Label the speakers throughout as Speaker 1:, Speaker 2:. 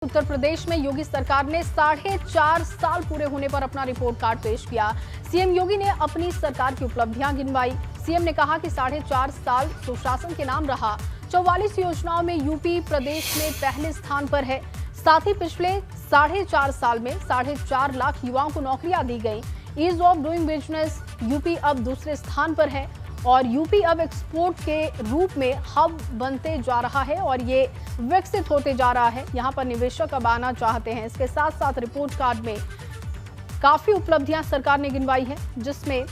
Speaker 1: उत्तर प्रदेश में योगी सरकार ने 4.5 साल पूरे होने पर अपना रिपोर्ट कार्ड पेश किया। सीएम योगी ने अपनी सरकार की उपलब्धियां गिनवाई। सीएम ने कहा कि 4.5 साल सुशासन के नाम रहा। 44 योजनाओं में यूपी प्रदेश में पहले स्थान पर है। साथ ही पिछले 4.5 साल में 4.5 लाख युवाओं को नौकरियां दी गई। Ease of doing business UP अब दूसरे स्थान पर है और यूपी अब एक्सपोर्ट के रूप में हब बनते जा रहा है और ये विकसित होते जा रहा है। यहाँ पर निवेशक अब आना चाहते हैं। इसके साथ साथ रिपोर्ट कार्ड में काफी उपलब्धियां सरकार ने गिनवाई है, जिसमें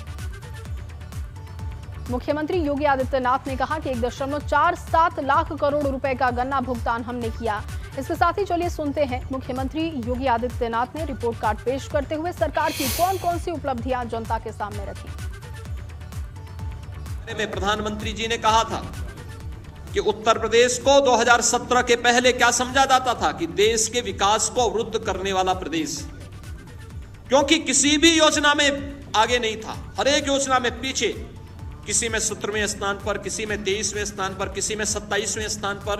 Speaker 1: मुख्यमंत्री योगी आदित्यनाथ ने कहा कि 1.47 लाख करोड़ रुपए का गन्ना भुगतान हमने किया। इसके साथ ही चलिए सुनते हैं मुख्यमंत्री योगी आदित्यनाथ ने रिपोर्ट कार्ड पेश करते हुए सरकार की कौन-कौन सी उपलब्धियां जनता के सामने रखी।
Speaker 2: में प्रधानमंत्री जी ने कहा था कि उत्तर प्रदेश को 2017 के पहले क्या समझा जाता था कि देश के विकास को अवरुद्ध करने वाला प्रदेश, क्योंकि किसी भी योजना में आगे नहीं था। हर एक योजना में पीछे, किसी में 17वें स्थान पर, किसी में 23वें स्थान पर, किसी में 27वें स्थान पर।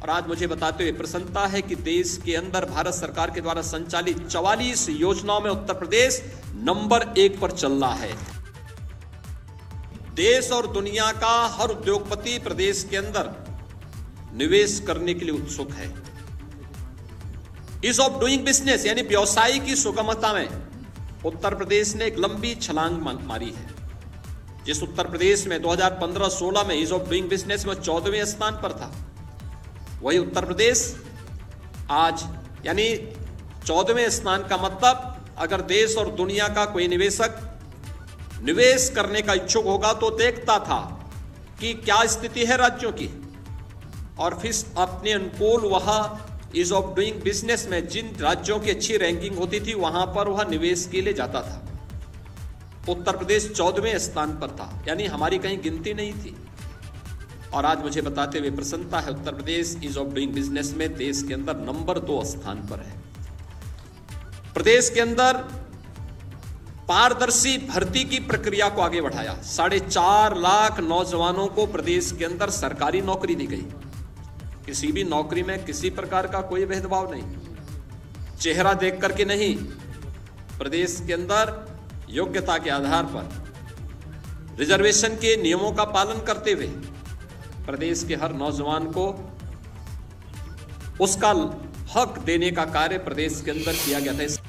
Speaker 2: और आज मुझे बताते हुए प्रसन्नता है कि देश के अंदर भारत सरकार के द्वारा संचालित 44 योजनाओं में उत्तर प्रदेश नंबर 1 पर चल रहा है। देश और दुनिया का हर उद्योगपति प्रदेश के अंदर निवेश करने के लिए उत्सुक है। ईज ऑफ डूइंग बिजनेस यानी व्यवसाय की सुगमता में उत्तर प्रदेश ने एक लंबी छलांग मारी है। जिस उत्तर प्रदेश में 2015-16 में ईज ऑफ डूइंग बिजनेस में 14वें स्थान पर था, वही उत्तर प्रदेश आज यानी 14वें स्थान का मतलब, अगर देश और दुनिया का कोई निवेशक निवेश करने का इच्छुक होगा तो देखता था कि क्या स्थिति है राज्यों की, और फिर अपने अनुकूल वह ईज ऑफ डूइंग बिजनेस में जिन राज्यों की अच्छी रैंकिंग होती थी वहां पर वह निवेश के लिए जाता था। उत्तर प्रदेश 14वें स्थान पर था, यानी हमारी कहीं गिनती नहीं थी। और आज मुझे बताते हुए प्रसन्नता है, Uttar Pradesh ease of doing business में देश के अंदर नंबर 2 स्थान पर है। प्रदेश के अंदर पारदर्शी भर्ती की प्रक्रिया को आगे बढ़ाया। 4.5 लाख नौजवानों को प्रदेश के अंदर सरकारी नौकरी दी गई। किसी भी नौकरी में किसी प्रकार का कोई भेदभाव नहीं, चेहरा देख करके नहीं, प्रदेश के अंदर योग्यता के आधार पर रिजर्वेशन के नियमों का पालन करते हुए प्रदेश के हर नौजवान को उसका हक देने का कार्य प्रदेश के अंदर किया गया था।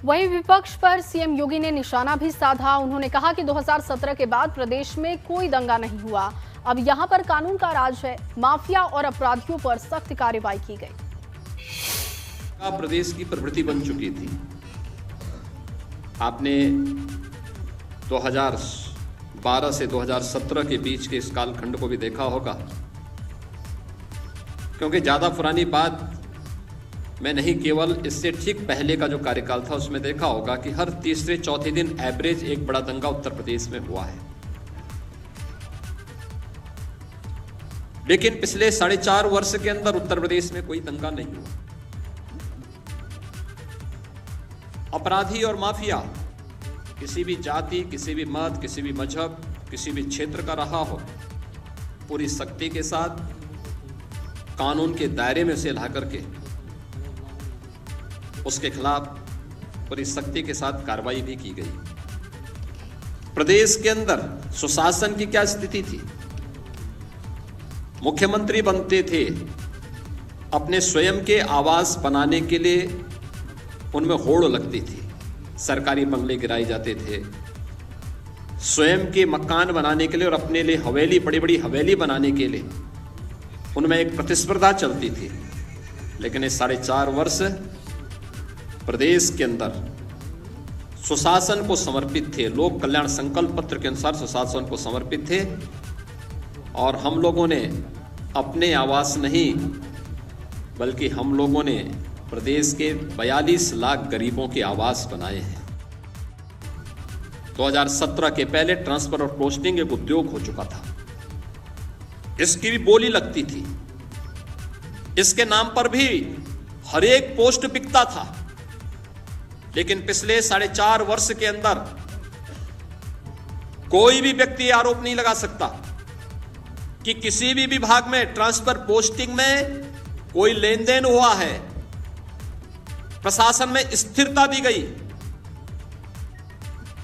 Speaker 1: वहीं विपक्ष पर सीएम योगी ने निशाना भी साधा। उन्होंने कहा कि 2017 के बाद प्रदेश में कोई दंगा नहीं हुआ। अब यहां पर कानून का राज है। माफिया और अपराधियों पर सख्त कार्रवाई की गई।
Speaker 2: प्रदेश की प्रवृत्ति बन चुकी थी। आपने 2012 से 2017 के बीच के इस कालखंड को भी देखा होगा, क्योंकि ज्यादा पुरानी बात मैं नहीं, केवल इससे ठीक पहले का जो कार्यकाल था उसमें देखा होगा कि हर तीसरे चौथे दिन एवरेज एक बड़ा दंगा उत्तर प्रदेश में हुआ है। लेकिन पिछले 4.5 वर्ष के अंदर उत्तर प्रदेश में कोई दंगा नहीं हुआ। अपराधी और माफिया किसी भी जाति, किसी भी मत, किसी भी मजहब, किसी भी क्षेत्र का रहा हो, पूरी सख्ती के साथ कानून के दायरे में उसे ला करके उसके खिलाफ पूरी सख्ती के साथ कार्रवाई भी की गई। प्रदेश के अंदर सुशासन की क्या स्थिति थी? मुख्यमंत्री बनते थे, अपने स्वयं के आवास बनाने के लिए उनमें होड़ लगती थी, सरकारी बंगले गिराए जाते थे। स्वयं के मकान बनाने के लिए और अपने लिए हवेली, बड़ी बड़ी हवेली बनाने के लिए उनमें एक प्रतिस्पर्धा चलती थी। लेकिन इस 4.5 वर्ष प्रदेश के अंदर सुशासन को समर्पित थे। लोक कल्याण संकल्प पत्र के अनुसार सुशासन को समर्पित थे और हम लोगों ने अपने आवास नहीं, बल्कि हम लोगों ने प्रदेश के 42 लाख गरीबों के आवास बनाए हैं। 2017 के पहले ट्रांसफर और पोस्टिंग एक उद्योग हो चुका था। इसकी भी बोली लगती थी, इसके नाम पर भी हर एक पोस्ट बिकता था। लेकिन पिछले 4.5 वर्ष के अंदर कोई भी व्यक्ति आरोप नहीं लगा सकता कि किसी भी विभाग में ट्रांसफर पोस्टिंग में कोई लेन देन हुआ है, प्रशासन में स्थिरता दी गई।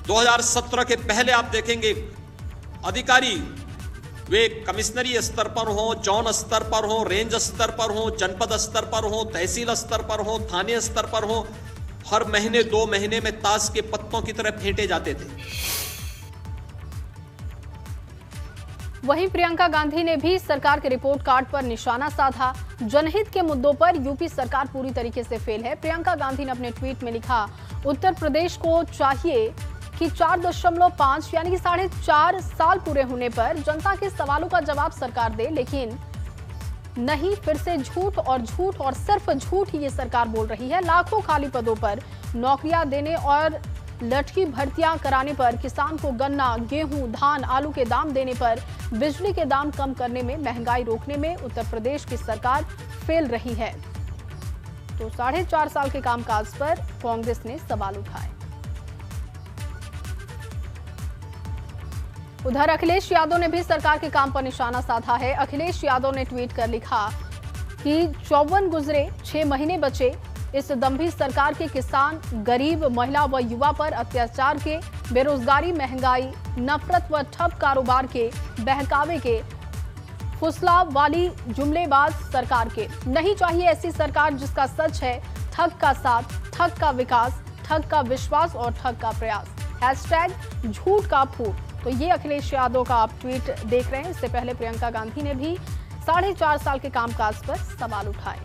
Speaker 2: 2017 के पहले आप देखेंगे अधिकारी वे कमिश्नरी स्तर पर हो, जोन स्तर पर हो, रेंज स्तर पर हो, जनपद स्तर पर हो, तहसील स्तर पर हो, थाने स्तर पर हो, हर महीने 2 महीने में ताश के पत्तों की तरह फेंटे जाते थे।
Speaker 1: वहीं प्रियंका गांधी ने भी सरकार के रिपोर्ट कार्ड पर निशाना साधा। जनहित के मुद्दों पर यूपी सरकार पूरी तरीके से फेल है। प्रियंका गांधी ने अपने ट्वीट में लिखा, उत्तर प्रदेश को चाहिए कि 4.5 यानी कि 4.5 साल पूरे होने पर जनता के सवालों का जवाब सरकार दे, लेकिन नहीं, फिर से झूठ और सिर्फ झूठ ही ये सरकार बोल रही है। लाखों खाली पदों पर नौकरियां देने और लटकी भर्तियां कराने पर, किसान को गन्ना, गेहूं, धान, आलू के दाम देने पर, बिजली के दाम कम करने में, महंगाई रोकने में उत्तर प्रदेश की सरकार फेल रही है। तो 4.5 साल के कामकाज पर कांग्रेस ने सवाल उठाए। उधर अखिलेश यादव ने भी सरकार के काम पर निशाना साधा है। अखिलेश यादव ने ट्वीट कर लिखा कि 54 गुजरे, 6 महीने बचे। इस दंभी सरकार के किसान, गरीब, महिला व युवा पर अत्याचार के, बेरोजगारी, महंगाई, नफरत व ठप कारोबार के, बहकावे के, फुसला वाली जुमलेबाज सरकार के। नहीं चाहिए ऐसी सरकार जिसका सच है ठग का साथ, ठग का विकास, ठग का विश्वास और ठग का प्रयास। #झूठ का फूट। तो ये अखिलेश यादव का आप ट्वीट देख रहे हैं। इससे पहले प्रियंका गांधी ने भी 4.5 साल के कामकाज पर सवाल उठाए।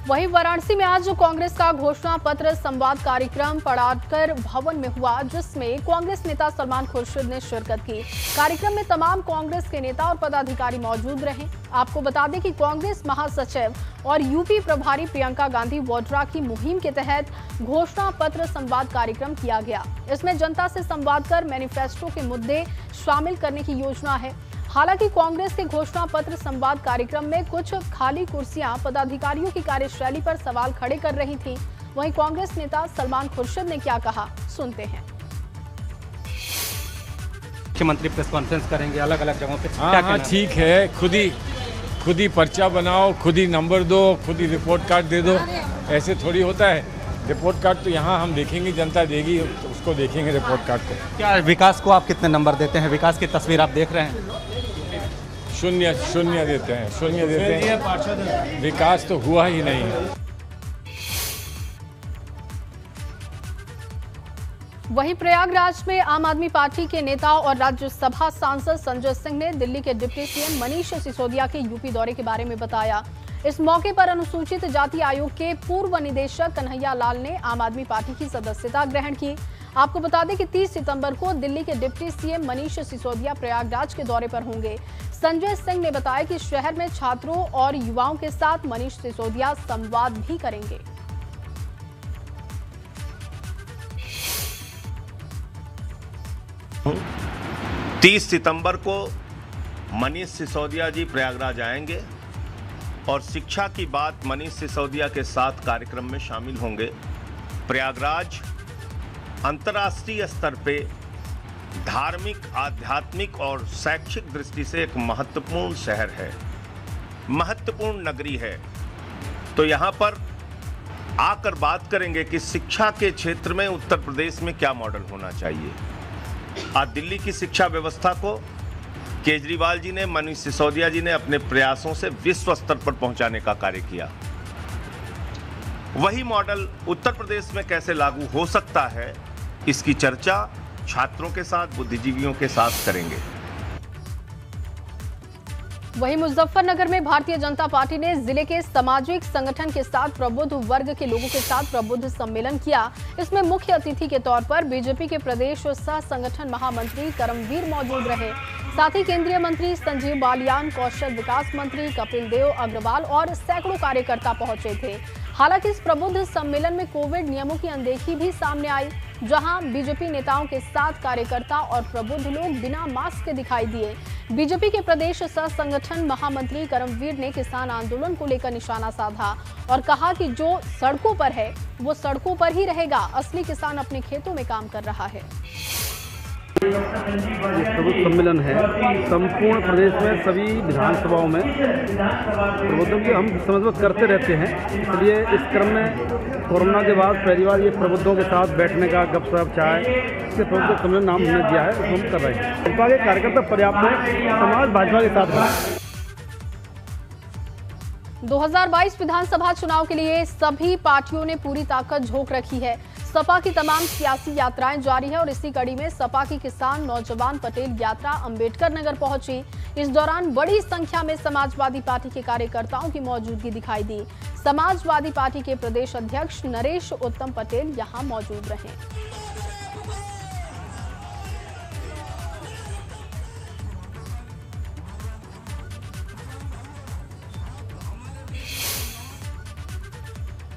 Speaker 1: वहीं वाराणसी में आज कांग्रेस का घोषणा पत्र संवाद कार्यक्रम पड़ाकर भवन में हुआ, जिसमें कांग्रेस नेता सलमान खुर्शीद ने शिरकत की। कार्यक्रम में तमाम कांग्रेस के नेता और पदाधिकारी मौजूद रहे। आपको बता दें कि कांग्रेस महासचिव और यूपी प्रभारी प्रियंका गांधी वाड्रा की मुहिम के तहत घोषणा पत्र संवाद कार्यक्रम किया गया। इसमें जनता से संवाद कर मैनिफेस्टो के मुद्दे शामिल करने की योजना है। हालांकि कांग्रेस के घोषणा पत्र संवाद कार्यक्रम में कुछ खाली कुर्सियां पदाधिकारियों की कार्यशैली पर सवाल खड़े कर रही थीं। वहीं कांग्रेस नेता सलमान खुर्शीद ने क्या कहा, सुनते हैं।
Speaker 3: मुख्यमंत्री प्रेस कॉन्फ्रेंस करेंगे अलग अलग जगहों पे।
Speaker 4: हाँ, ठीक है। खुद ही पर्चा बनाओ, खुद ही नंबर दो, खुद ही रिपोर्ट कार्ड दे दो, ऐसे थोड़ी होता है। रिपोर्ट कार्ड तो यहाँ हम देखेंगे, जनता देगी, तो उसको देखेंगे रिपोर्ट कार्ड को।
Speaker 3: क्या विकास को आप कितने नंबर देते हैं? विकास की तस्वीर आप देख रहे हैं।
Speaker 4: शून्य देते हैं। विकास तो हुआ ही नहीं है।
Speaker 1: वहीं प्रयागराज में आम आदमी पार्टी के नेता और राज्यसभा सांसद संजय सिंह ने दिल्ली के डिप्टी सीएम मनीष सिसोदिया के यूपी दौरे के बारे में बताया। इस मौके पर अनुसूचित जाति आयोग के पूर्व निदेशक कन्हैया लाल ने आम आदमी पार्टी की सदस्यता ग्रहण की। आपको बता दें कि 30 सितंबर को दिल्ली के डिप्टी सीएम मनीष सिसोदिया प्रयागराज के दौरे पर होंगे। संजय सिंह ने बताया कि शहर में छात्रों और युवाओं के साथ मनीष सिसोदिया संवाद भी करेंगे।
Speaker 5: – 30 सितंबर को मनीष सिसोदिया जी प्रयागराज आएंगे और शिक्षा की बात मनीष सिसोदिया के साथ कार्यक्रम में शामिल होंगे। प्रयागराज अंतर्राष्ट्रीय स्तर पे धार्मिक, आध्यात्मिक और शैक्षिक दृष्टि से एक महत्वपूर्ण शहर है, महत्वपूर्ण नगरी है। तो यहाँ पर आकर बात करेंगे कि शिक्षा के क्षेत्र में उत्तर प्रदेश में क्या मॉडल होना चाहिए। आज दिल्ली की शिक्षा व्यवस्था को केजरीवाल जी ने, मनीष सिसोदिया जी ने अपने प्रयासों से विश्व स्तर पर पहुंचाने का कार्य किया। वही मॉडल उत्तर प्रदेश में कैसे लागू हो सकता है, इसकी चर्चा छात्रों के साथ, बुद्धिजीवियों के साथ करेंगे।
Speaker 1: वहीं मुजफ्फरनगर में भारतीय जनता पार्टी ने जिले के सामाजिक संगठन के साथ प्रबुद्ध वर्ग के लोगों के साथ प्रबुद्ध सम्मेलन किया। इसमें मुख्य अतिथि के तौर पर बीजेपी के प्रदेश सह संगठन महामंत्री करमवीर मौजूद रहे। साथ ही केंद्रीय मंत्री संजीव बालियान, कौशल विकास मंत्री कपिल देव अग्रवाल और सैकड़ों कार्यकर्ता पहुंचे थे। हालांकि इस प्रबुद्ध सम्मेलन में कोविड नियमों की अनदेखी भी सामने आई, जहां बीजेपी नेताओं के साथ कार्यकर्ता और प्रबुद्ध लोग बिना मास्क के दिखाई दिए। बीजेपी के प्रदेश सह संगठन महामंत्री करमवीर ने किसान आंदोलन को लेकर निशाना साधा और कहा कि जो सड़कों पर है वो सड़कों पर ही रहेगा, असली किसान अपने खेतों में काम कर रहा है।
Speaker 6: ये प्रबुद्ध सम्मेलन है संपूर्ण प्रदेश में सभी विधानसभाओं में प्रबुद्धों की हम समझ करते रहते हैं। इसलिए इस क्रम में कोरोना के बाद पहली बार ये प्रबुद्धों के साथ बैठने का गपशप चाय इससे प्रबुद्ध सम्मेलन नाम हमने दिया है, उसको हम कर रहे हैं। भाजपा के कार्यकर्ता पर्याप्त है, समाज भाजपा के साथ है।
Speaker 1: 2022 विधानसभा चुनाव के लिए सभी पार्टियों ने पूरी ताकत झोंक रखी है। सपा की तमाम सियासी यात्राएं जारी है और इसी कड़ी में सपा की किसान नौजवान पटेल यात्रा अंबेडकर नगर पहुंची। इस दौरान बड़ी संख्या में समाजवादी पार्टी के कार्यकर्ताओं की मौजूदगी दिखाई दी। समाजवादी पार्टी के प्रदेश अध्यक्ष नरेश उत्तम पटेल यहां मौजूद रहे।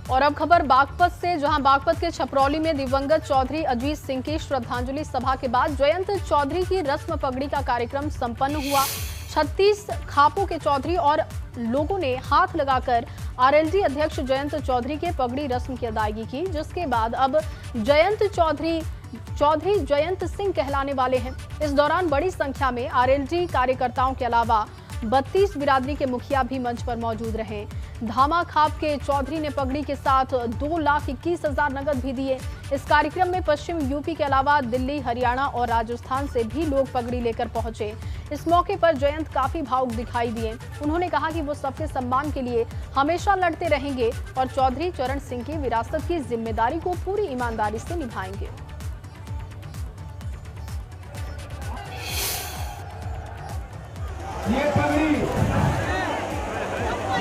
Speaker 1: और अब खबर बागपत से, जहां बागपत के छपरौली में दिवंगत चौधरी अजीत सिंह की श्रद्धांजलि सभा के बाद जयंत चौधरी की रस्म पगड़ी का कार्यक्रम संपन्न हुआ। 36 खापों के चौधरी और लोगों ने हाथ लगाकर आरएलडी अध्यक्ष जयंत चौधरी के पगड़ी रस्म की अदायगी की, जिसके बाद अब जयंत चौधरी जयंत सिंह कहलाने वाले हैं। इस दौरान बड़ी संख्या में आरएलडी कार्यकर्ताओं के अलावा 32 बिरादरी के मुखिया भी मंच पर मौजूद रहे। धामा खाप के चौधरी ने पगड़ी के साथ 2,21,000 नगद भी दिए। इस कार्यक्रम में पश्चिम यूपी के अलावा दिल्ली, हरियाणा और राजस्थान से भी लोग पगड़ी लेकर पहुंचे। इस मौके पर जयंत काफी भावुक दिखाई दिए। उन्होंने कहा कि वो सबके सम्मान के लिए हमेशा लड़ते रहेंगे और चौधरी चरण सिंह की विरासत की जिम्मेदारी को पूरी ईमानदारी से निभाएंगे।
Speaker 7: ये पगड़ी,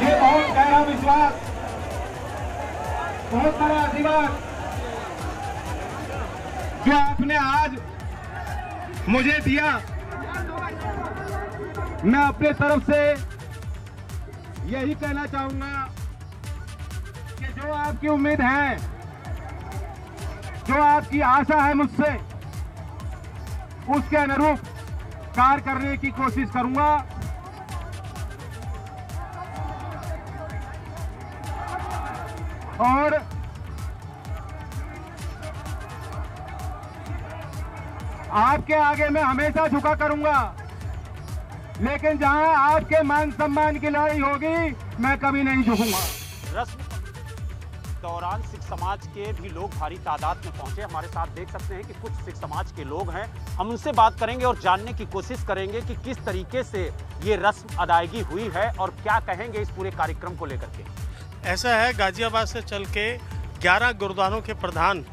Speaker 7: ये बहुत गहरा विश्वास, बहुत बड़ा आशीर्वाद जो आपने आज मुझे दिया। मैं अपने तरफ से यही कहना चाहूंगा कि जो आपकी उम्मीद है, जो आपकी आशा है मुझसे, उसके अनुरूप कार्य करने की कोशिश करूंगा। और आपके आगे मैं हमेशा झुका करूंगा, लेकिन जहां आपके मान सम्मान की लड़ाई होगी मैं कभी नहीं झुकूंगा।
Speaker 8: रस्म दौरान सिख समाज के भी लोग भारी तादाद में पहुंचे। हमारे साथ देख सकते हैं कि कुछ सिख समाज के लोग हैं। हम उनसे बात करेंगे और जानने की कोशिश करेंगे कि किस तरीके से ये रस्म अदायगी हुई है और क्या कहेंगे इस पूरे कार्यक्रम को लेकर के।
Speaker 9: ऐसा है, गाजियाबाद से चल के 11 गुरुद्वारों के प्रधान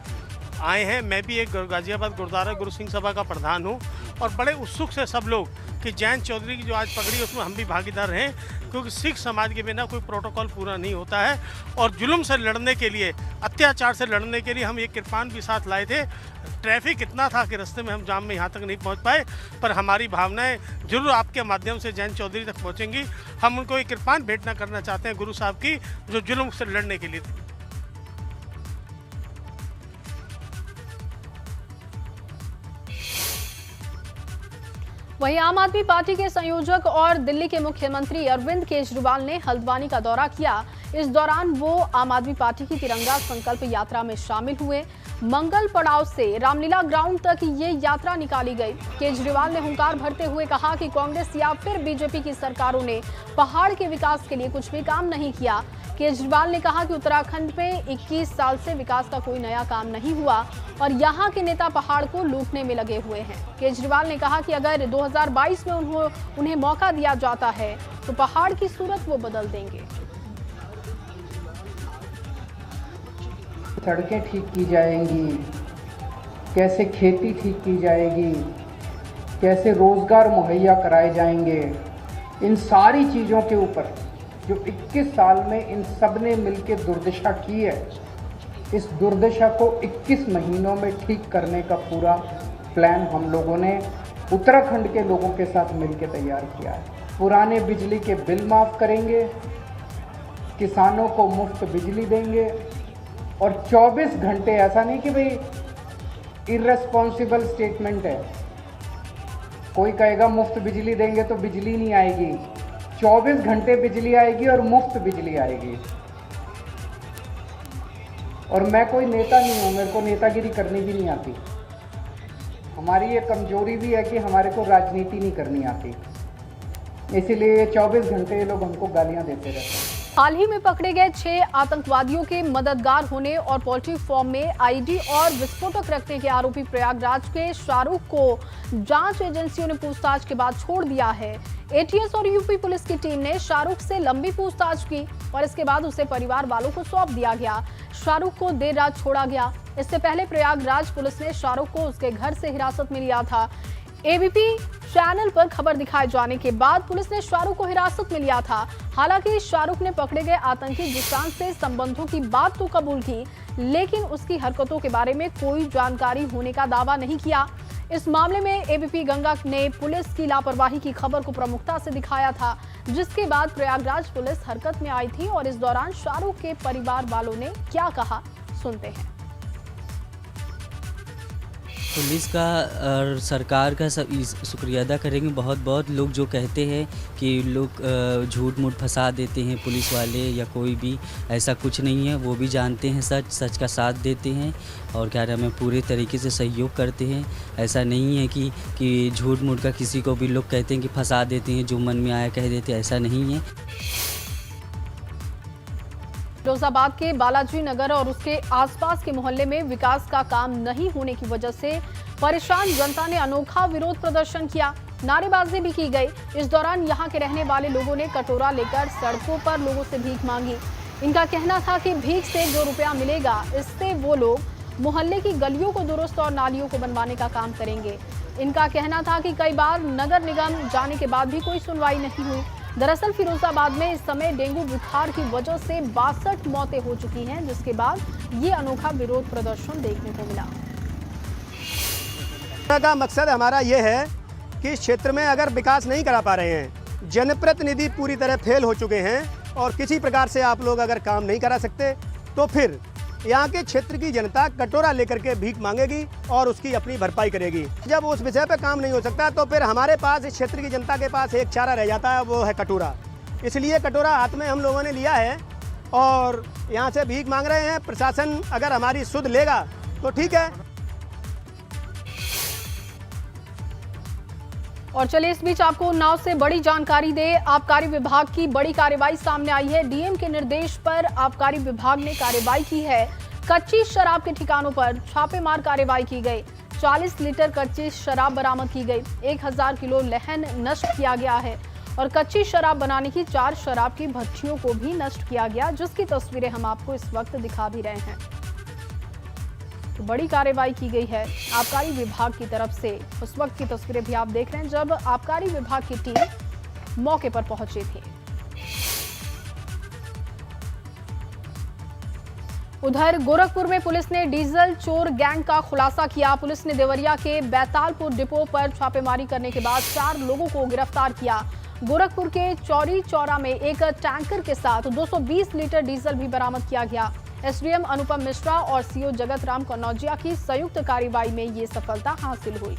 Speaker 9: आए हैं। मैं भी एक गाजियाबाद गुरुद्वारा गुरु सिंह सभा का प्रधान हूं और बड़े उत्सुक से सब लोग कि जयंत चौधरी की जो आज पगड़ी उसमें हम भी भागीदार हैं, क्योंकि सिख समाज के बिना कोई प्रोटोकॉल पूरा नहीं होता है। और जुल्म से लड़ने के लिए, अत्याचार से लड़ने के लिए हम एक कृपान भी साथ लाए थे। ट्रैफिक इतना था कि रास्ते में हम जाम में यहाँ तक नहीं पहुँच पाए, पर हमारी भावनाएं जरूर आपके माध्यम से जयंत चौधरी तक पहुँचेंगी। हम उनको एक कृपान भेंट करना चाहते हैं गुरु साहब की, जो जुल्म से लड़ने के लिए थी।
Speaker 1: वहीं आम आदमी पार्टी के संयोजक और दिल्ली के मुख्यमंत्री अरविंद केजरीवाल ने हल्द्वानी का दौरा किया। इस दौरान वो आम आदमी पार्टी की तिरंगा संकल्प यात्रा में शामिल हुए। मंगल पड़ाव से रामलीला ग्राउंड तक ये यात्रा निकाली गई। केजरीवाल ने हुंकार भरते हुए कहा कि कांग्रेस या फिर बीजेपी की सरकारों ने पहाड़ के विकास के लिए कुछ भी काम नहीं किया। केजरीवाल ने कहा कि उत्तराखंड में 21 साल से विकास का कोई नया काम नहीं हुआ और यहाँ के नेता पहाड़ को लूटने में लगे हुए हैं। केजरीवाल ने कहा कि अगर 2022 में उन्हें मौका दिया जाता है तो पहाड़ की सूरत वो बदल देंगे।
Speaker 10: सड़कें ठीक की जाएंगी, कैसे खेती ठीक की जाएगी, कैसे रोजगार मुहैया कराए जाएंगे, इन सारी चीज़ों के ऊपर जो 21 साल में इन सब ने मिलकर दुर्दशा की है, इस दुर्दशा को 21 महीनों में ठीक करने का पूरा प्लान हम लोगों ने उत्तराखंड के लोगों के साथ मिलकर तैयार किया है। पुराने बिजली के बिल माफ़ करेंगे, किसानों को मुफ्त बिजली देंगे और 24 घंटे, ऐसा नहीं कि भाई इर्रेस्पॉन्सिबल स्टेटमेंट है, कोई कहेगा मुफ्त बिजली देंगे तो बिजली नहीं आएगी। 24 घंटे बिजली आएगी और मुफ्त बिजली आएगी। और मैं कोई नेता नहीं हूँ, मेरे को नेतागिरी करनी भी नहीं आती। हमारी ये कमजोरी भी है कि हमारे को राजनीति नहीं करनी आती, इसीलिए 24 घंटे ये लोग हमको गालियां देते रहते हैं।
Speaker 1: हाल ही में पकड़े गए 6 आतंकवादियों के मददगार होने और पोल्ट्री फार्म में आईडी और विस्फोटक रखने के आरोपी प्रयागराज के शाहरुख को जांच एजेंसियों ने पूछताछ के बाद छोड़ दिया है। एटीएस और यूपी पुलिस की टीम ने शाहरुख से लंबी पूछताछ की और इसके बाद उसे परिवार वालों को सौंप दिया गया। शाहरुख को देर रात छोड़ा गया। इससे पहले प्रयागराज पुलिस ने शाहरुख को उसके घर से हिरासत में लिया था। एबीपी चैनल पर खबर दिखाए जाने के बाद पुलिस ने शाहरुख को हिरासत में लिया था। हालांकि शाहरुख ने पकड़े गए आतंकी जिशान से संबंधों की बात तो कबूल की, लेकिन उसकी हरकतों के बारे में कोई जानकारी होने का दावा नहीं किया। इस मामले में एबीपी गंगा ने पुलिस की लापरवाही की खबर को प्रमुखता से दिखाया था, जिसके बाद प्रयागराज पुलिस हरकत में आई थी और इस दौरान शाहरुख के परिवार वालों ने क्या कहा, सुनते हैं।
Speaker 11: पुलिस का और सरकार का सब शुक्रिया अदा करेंगे। बहुत बहुत लोग जो कहते हैं कि लोग झूठ मूठ फंसा देते हैं पुलिस वाले या कोई भी, ऐसा कुछ नहीं है। वो भी जानते हैं सच का साथ देते हैं और क्या नाम है पूरे तरीके से सहयोग करते हैं। ऐसा नहीं है कि झूठ मूठ का किसी को भी लोग कहते हैं कि फंसा देते हैं, जो मन में आया कह देते हैं, ऐसा नहीं है।
Speaker 1: फिरोजाबाद के बालाजी नगर और उसके आसपास के मोहल्ले में विकास का काम नहीं होने की वजह से परेशान जनता ने अनोखा विरोध प्रदर्शन किया। नारेबाजी भी की गई। इस दौरान यहां के रहने वाले लोगों ने कटोरा लेकर सड़कों पर लोगों से भीख मांगी। इनका कहना था कि भीख से जो रुपया मिलेगा, इससे वो लोग मोहल्ले की गलियों को दुरुस्त और नालियों को बनवाने का काम करेंगे। इनका कहना था कि कई बार नगर निगम जाने के बाद भी कोई सुनवाई नहीं हुई। दरअसल फिरोजाबाद में इस समय डेंगू बुखार की वजह से 62 मौतें हो चुकी हैं, जिसके बाद ये अनोखा विरोध प्रदर्शन देखने को मिला।
Speaker 12: का मकसद हमारा ये है कि इस क्षेत्र में अगर विकास नहीं करा पा रहे हैं, जनप्रतिनिधि पूरी तरह फेल हो चुके हैं और किसी प्रकार से आप लोग अगर काम नहीं करा सकते तो फिर यहाँ के क्षेत्र की जनता कटोरा लेकर के भीख मांगेगी और उसकी अपनी भरपाई करेगी। जब उस विषय पर काम नहीं हो सकता तो फिर हमारे पास इस क्षेत्र की जनता के पास एक चारा रह जाता है, वो है कटोरा। इसलिए कटोरा हाथ में हम लोगों ने लिया है और यहाँ से भीख मांग रहे हैं। प्रशासन अगर हमारी सुध लेगा तो ठीक है।
Speaker 1: और चलिए इस बीच आपको उन्नाव से बड़ी जानकारी दे। आबकारी विभाग की बड़ी कार्रवाई सामने आई है। डीएम के निर्देश पर आबकारी विभाग ने कार्रवाई की है। कच्ची शराब के ठिकानों पर छापेमार कार्रवाई की गई। 40 लीटर कच्ची शराब बरामद की गई। 1000 किलो लहन नष्ट किया गया है और कच्ची शराब बनाने की 4 शराब की भट्टियों को भी नष्ट किया गया, जिसकी तस्वीरें हम आपको इस वक्त दिखा भी रहे हैं। तो बड़ी कार्रवाई की गई है आबकारी विभाग की तरफ से। उस वक्त की तस्वीरें भी आप देख रहे हैं जब आबकारी विभाग की टीम मौके पर पहुंची थी। उधर गोरखपुर में पुलिस ने डीजल चोर गैंग का खुलासा किया। पुलिस ने देवरिया के बैतालपुर डिपो पर छापेमारी करने के बाद 4 लोगों को गिरफ्तार किया। गोरखपुर के चौरी चौरा में एक टैंकर के साथ 220 लीटर डीजल भी बरामद किया गया। एसडीएम अनुपम मिश्रा और सीओ जगत राम कन्नौजिया की संयुक्त कार्रवाई में ये सफलता हासिल हुई।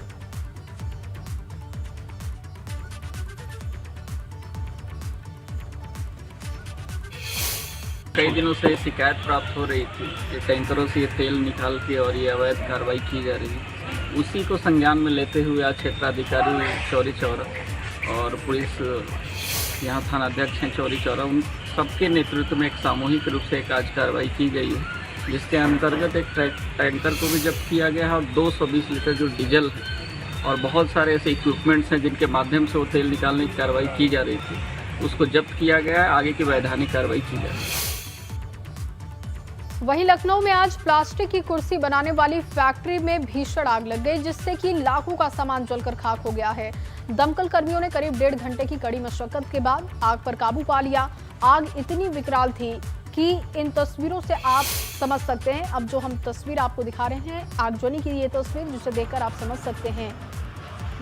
Speaker 13: कई दिनों से शिकायत प्राप्त हो रही थी कि टैंकरों से ये तेल निकाल के और ये अवैध कार्रवाई की जा रही है। उसी को संज्ञान में लेते हुए आज क्षेत्राधिकारी चौरी चौरा और पुलिस यहाँ थानाध्यक्ष हैं चौरी चौरा, उन सबके नेतृत्व में एक सामूहिक रूप से एक आज कार्रवाई की गई है, जिसके अंतर्गत एक टैंकर को भी जब्त किया गया है और 220 लीटर जो डीजल है और बहुत सारे ऐसे इक्विपमेंट्स हैं जिनके माध्यम से वो तेल निकालने की कार्रवाई की जा रही थी, उसको जब्त किया गया है। आगे की वैधानिक कार्रवाई की जाएगी।
Speaker 1: वहीं लखनऊ में आज प्लास्टिक की कुर्सी बनाने वाली फैक्ट्री में भीषण आग लग गई, जिससे कि लाखों का सामान जलकर खाक हो गया है। दमकल कर्मियों ने करीब 1.5 घंटे की कड़ी मशक्कत के बाद आग पर काबू पा लिया। आग इतनी विकराल थी कि इन तस्वीरों से आप समझ सकते हैं। अब जो हम तस्वीर आपको दिखा रहे हैं आगजनी की, ये तस्वीर जिसे देखकर आप समझ सकते हैं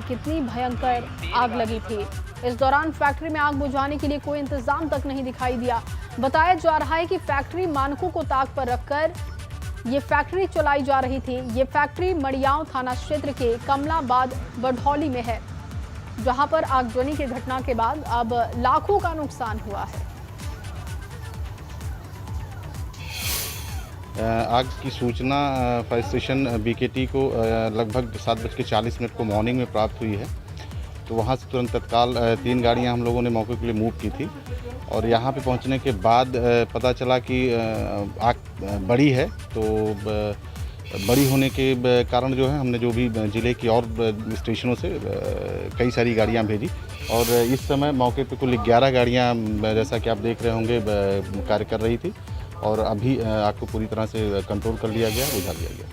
Speaker 1: कितनी भयंकर आग लगी थी। इस दौरान फैक्ट्री में आग बुझाने के लिए कोई इंतजाम तक नहीं दिखाई दिया। बताया जा रहा है कि फैक्ट्री मानकों को ताक पर रखकर ये फैक्ट्री चलाई जा रही थी। ये फैक्ट्री मड़ियाओं थाना क्षेत्र के कमलाबाद बढौली में है, जहां पर आगजनी की घटना के बाद अब लाखों का नुकसान हुआ है।
Speaker 14: आग की सूचना फायर स्टेशन BKT को लगभग 7:40 को मॉर्निंग में प्राप्त हुई है। तो वहाँ से तुरंत तत्काल 3 गाड़ियाँ हम लोगों ने मौके के लिए मूव की थी और यहाँ पे पहुँचने के बाद पता चला कि आग बड़ी है। तो बड़ी होने के कारण जो है हमने जो भी ज़िले की और स्टेशनों से कई सारी गाड़ियाँ भेजी और इस समय मौके पे कुल 11 गाड़ियाँ जैसा कि आप देख रहे होंगे कार्य कर रही थी और अभी आग को पूरी तरह से कंट्रोल कर लिया गया, बुझा लिया गया।